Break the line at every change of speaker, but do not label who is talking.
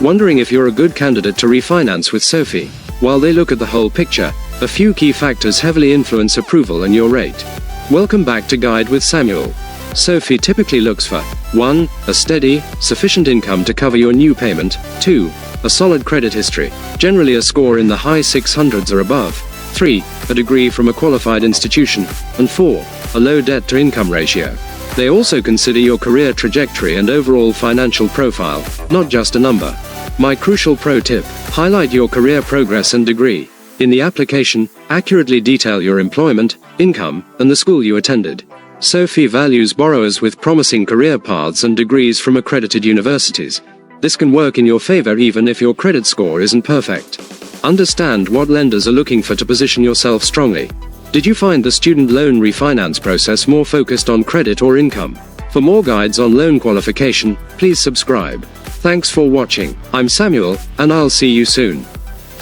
Wondering if you're a good candidate to refinance with SoFi? While they look at the whole picture, a few key factors heavily influence approval and your rate. Welcome back to Guide with Samuel. SoFi typically looks for 1. A steady, sufficient income to cover your new payment. 2. A solid credit history, generally a score in the high 600s or above. 3. A degree from a qualified institution. And 4. A low debt-to-income ratio. They also consider your career trajectory and overall financial profile, not just a number. My crucial pro tip: highlight your career progress and degree. In the application, accurately detail your employment, income, and the school you attended. SoFi values borrowers with promising career paths and degrees from accredited universities. This can work in your favor even if your credit score isn't perfect. Understand what lenders are looking for to position yourself strongly. Did you find the student loan refinance process more focused on credit or income? For more guides on loan qualification, please subscribe. Thanks for watching. I'm Samuel, and I'll see you soon.